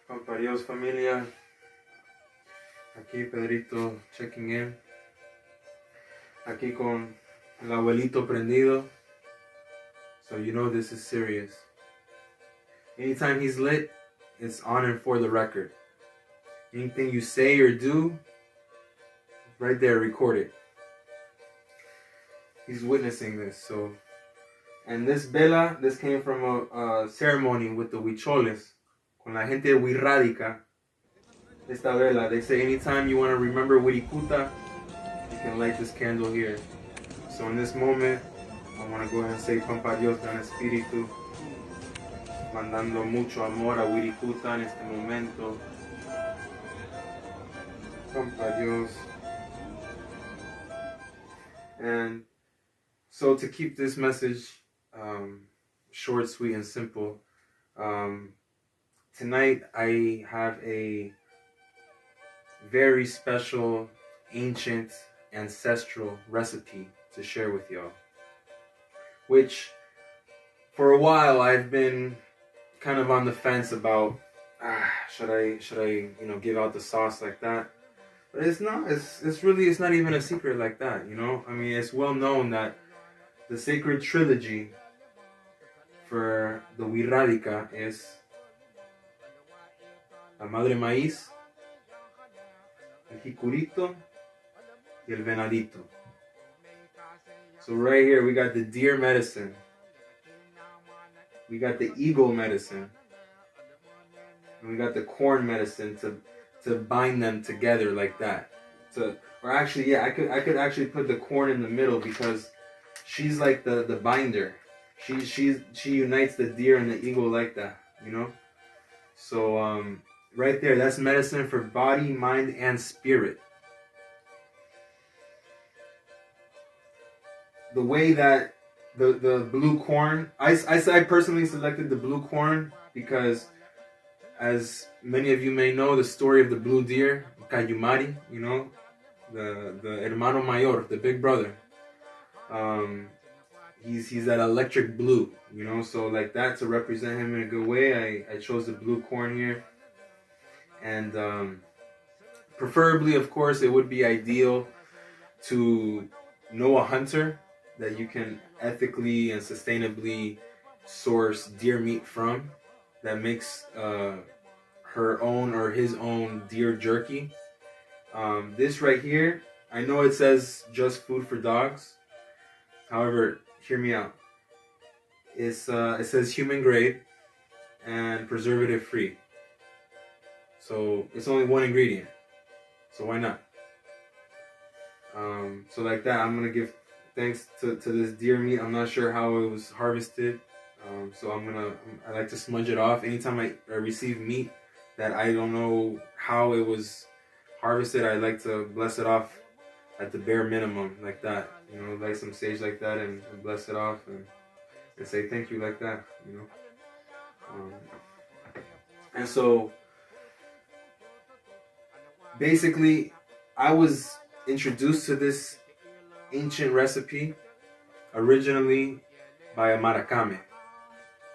Pamparios familia. Aquí Pedrito checking in. Aquí con el abuelito prendido. So you know this is serious. Anytime he's lit, it's on and for the record. Anything you say or do, right there, record it. He's witnessing this. So, and this vela, this came from a ceremony with the Huicholes, con la gente de Huirrádica. Esta vela, they say anytime you want to remember Wirikuta, you can light this candle here. So in this moment, I want to go ahead and say Pamparios Gran Espíritu, mandando mucho amor a Wirikuta en este momento. Pamparios. And so to keep this message short, sweet, and simple, tonight I have a very special, ancient, ancestral recipe to share with y'all, which for a while I've been kind of on the fence about, should I give out the sauce like that? But it's not, it's not even a secret like that, I mean, it's well known that the sacred trilogy for the Huirrádica is la Madre Maíz, el Jiculito, y el Venadito. So right here we got the deer medicine, we got the eagle medicine, and we got the corn medicine to bind them together like that. I could actually put the corn in the middle because she's like the binder. She unites the deer and the eagle like that, So right there, that's medicine for body, mind, and spirit. The way that the blue corn, I personally selected the blue corn because, as many of you may know, the story of the blue deer, Cayumari, the hermano mayor, the big brother. He's that electric blue, so like that, to represent him in a good way, I chose the blue corn here. And preferably, of course, it would be ideal to know a hunter that you can ethically and sustainably source deer meat from, that makes her own or his own deer jerky. This right here, I know it says just food for dogs. However, hear me out. It says human grade and preservative free. So it's only one ingredient. So why not? So like that, I'm gonna give thanks to this deer meat. I'm not sure how it was harvested. So I like to smudge it off. Anytime I receive meat that I don't know how it was harvested, I like to bless it off at the bare minimum, like that. Light some sage like that and bless it off and say thank you like that, And so basically, I was introduced to this ancient recipe originally by a maracame.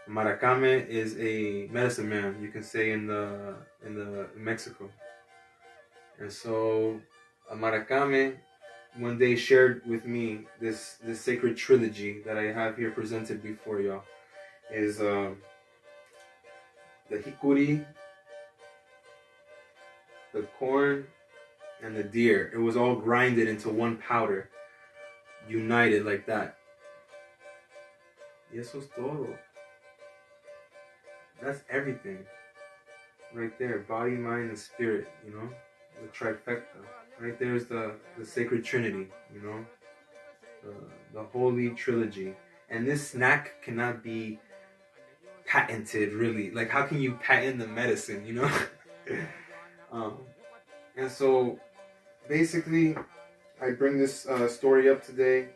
A maracame is a medicine man, you can say, in Mexico. And so a maracame one day shared with me this sacred trilogy that I have here presented before y'all. Is the hikuri, the corn, and the deer. It was all grinded into one powder, united like that. Y eso es todo. That's everything right there. Body, mind, and spirit, the trifecta. Right there's the sacred Trinity, the Holy Trilogy. And this snack cannot be patented, really. Like, how can you patent the medicine, And so basically, I bring this story up today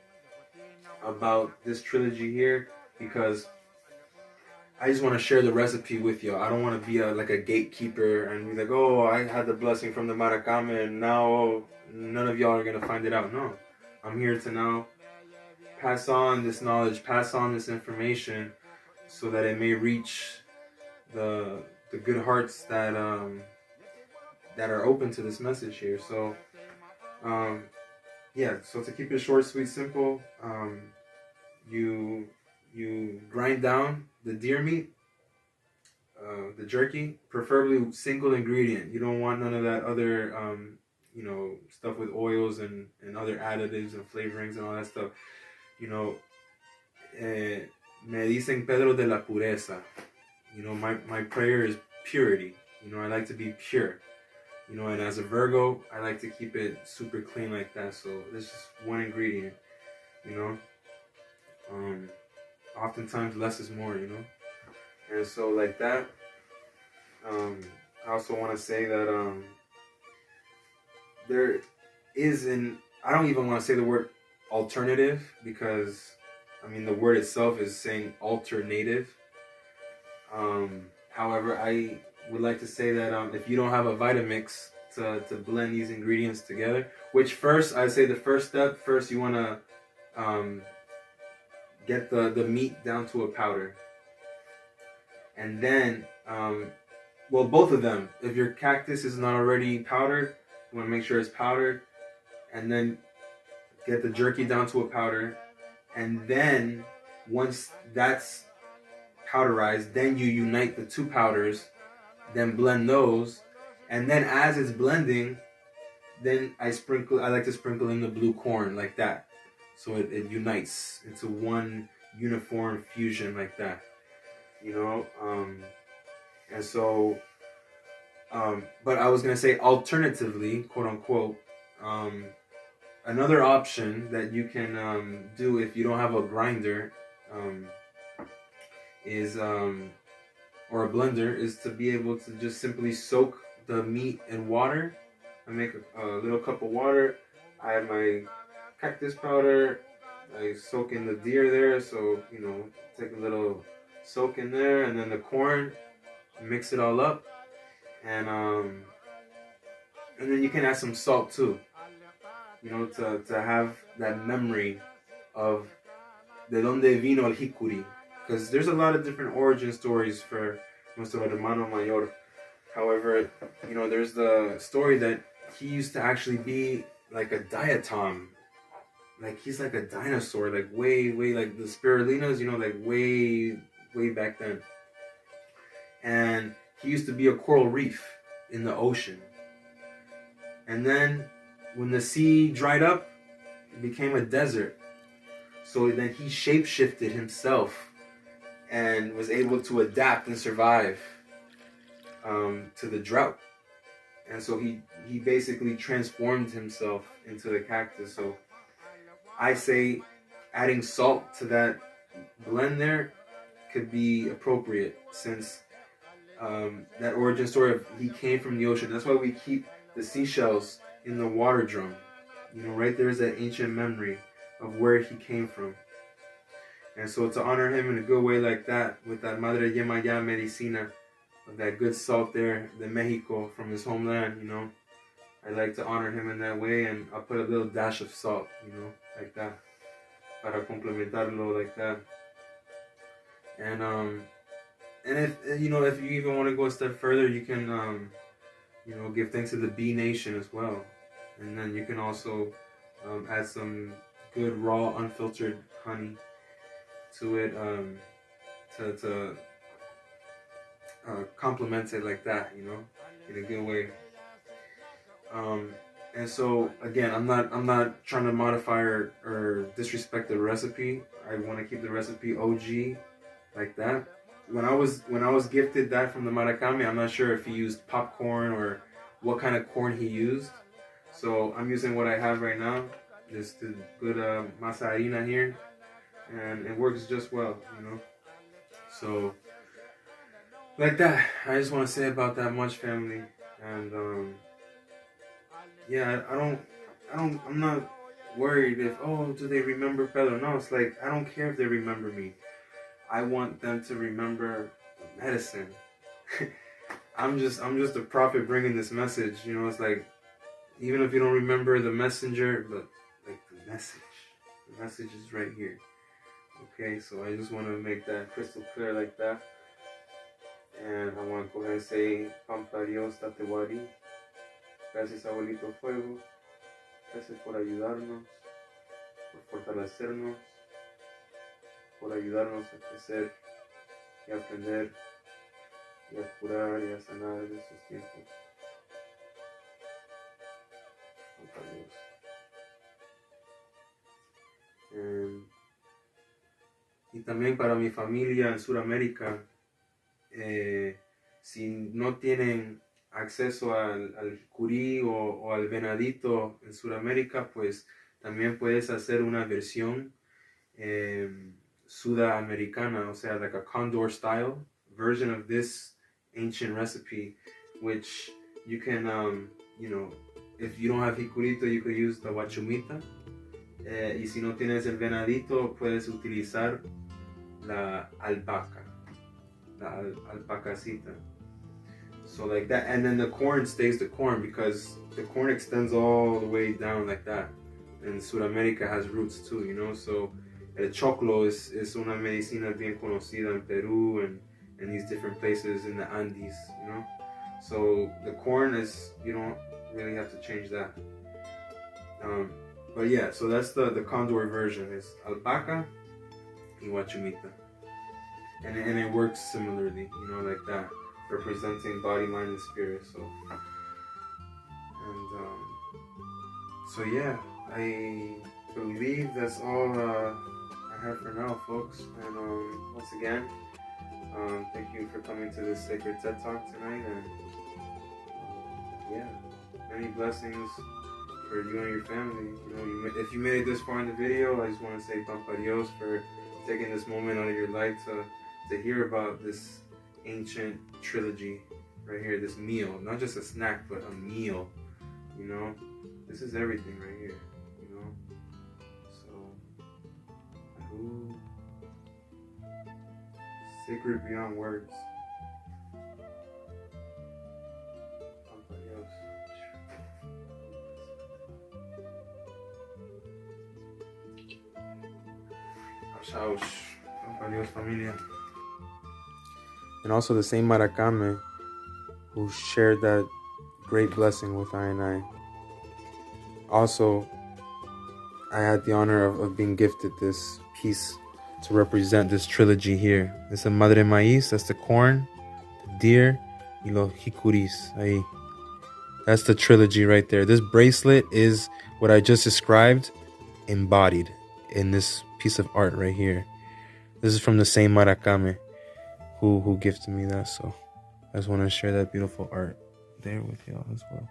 about this trilogy here because I just want to share the recipe with you. I don't want to be like a gatekeeper and be like, oh, I had the blessing from the maracame and now none of y'all are going to find it out. No, I'm here to now pass on this knowledge, pass on this information so that it may reach the good hearts that that are open to this message here. So yeah, so to keep it short, sweet, simple, you grind down the deer meat, the jerky, preferably single ingredient. You don't want none of that other stuff with oils and other additives and flavorings and all that stuff. You know, me dicen Pedro de la pureza. You know, my prayer is purity. You know, I like to be pure. You know, and as a Virgo, I like to keep it super clean like that. So this is one ingredient. You know, oftentimes less is more. You know, and so like that. I also want to say that there is I don't even want to say the word alternative, because I mean the word itself is saying alternative. However, I would like to say that if you don't have a Vitamix to blend these ingredients together, which first I'd say the first step, first you want to get the meat down to a powder, and then well, both of them. If your cactus is not already powdered, you want to make sure it's powdered, and then get the jerky down to a powder, and then once that's powderized, then you unite the two powders, then blend those, and then as it's blending, then I like to sprinkle in the blue corn like that, so it unites into one uniform fusion like that, you know. And so, but I was gonna say alternatively, quote unquote, another option that you can do if you don't have a grinder is or a blender, is to be able to just simply soak the meat in water. I make a little cup of water. I have my cactus powder. I soak in the deer there, so you know, take a little soak in there, and then the corn. Mix it all up, and then you can add some salt too. You know, to have that memory of de donde vino el jicuri, because there's a lot of different origin stories for nuestro hermano mayor. However, you know, there's the story that he used to actually be like a diatom, like he's like a dinosaur, like way like the spirulinas, you know, like way back then. And he used to be a coral reef in the ocean. And then when the sea dried up, it became a desert. So then he shapeshifted himself and was able to adapt and survive to the drought. And so he basically transformed himself into the cactus. So I say adding salt to that blend there could be appropriate, since that origin story of he came from the ocean. That's why we keep the seashells in the water drum. You know, right there's that ancient memory of where he came from. And so to honor him in a good way like that, with that Madre Yemaya Medicina, of that good salt there, the Mexico from his homeland, you know, I like to honor him in that way, and I'll put a little dash of salt, you know, like that, para complementarlo like that. And if you know, if you even want to go a step further, you can you know, give thanks to the bee nation as well, and then you can also add some good raw unfiltered honey to it to complement it like that, you know, in a good way. And so again, I'm not trying to modify or disrespect the recipe. I want to keep the recipe OG like that. When I was gifted that from the Maracame, I'm not sure if he used popcorn or what kind of corn he used. So I'm using what I have right now, this good masa harina here, and it works just well, you know. So like that, I just want to say about that much, family. And yeah, I'm not worried if, oh, do they remember Pedro? No, it's like, I don't care if they remember me. I want them to remember medicine. I'm just a prophet bringing this message. You know, it's like, even if you don't remember the messenger, but like the message is right here. Okay, so I just want to make that crystal clear like that. And I want to go ahead and say Pamparios Tatewari. Gracias, Abuelito Fuego. Gracias por ayudarnos, por fortalecernos, por ayudarnos a crecer y a aprender y a curar y a sanar en estos tiempos. Pamparios. Y también para mi familia en Sudamérica, si no tienen acceso al jicurí o al venadito en Sudamérica, pues también puedes hacer una versión sudamericana, o sea, like a condor style version of this ancient recipe, which you can, if you don't have jicurito, you could use the huachumita. Y si no tienes el venadito, puedes utilizar la alpaca, la alpacacita. So like that, and then the corn stays the corn because the corn extends all the way down like that. And Sudamérica has roots too, so el choclo es una medicina bien conocida en Peru and these different places in the Andes, So the corn is, you don't really have to change that. But yeah, so that's the condor version, is alpaca y huachumita. And it works similarly, like that, representing body, mind, and spirit. So yeah, I believe that's all I have for now, folks. And once again, thank you for coming to this sacred TED Talk tonight. And yeah, many blessings for you and your family. If you made it this far in the video, I just want to say Pamparios for taking this moment out of your life to hear about this ancient trilogy right here, this meal, not just a snack, but a meal, this is everything right here, so sacred beyond words. Pamparios familia. And also the same Maracame who shared that great blessing with I and I. Also, I had the honor of being gifted this piece to represent this trilogy here. This is a madre maíz, that's the corn, the deer, y los jicuris. Ahí. That's the trilogy right there. This bracelet is what I just described embodied in this piece of art right here. This is from the same Maracame who gifted me that, so I just want to share that beautiful art there with y'all as well.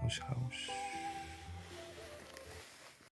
Huicholes.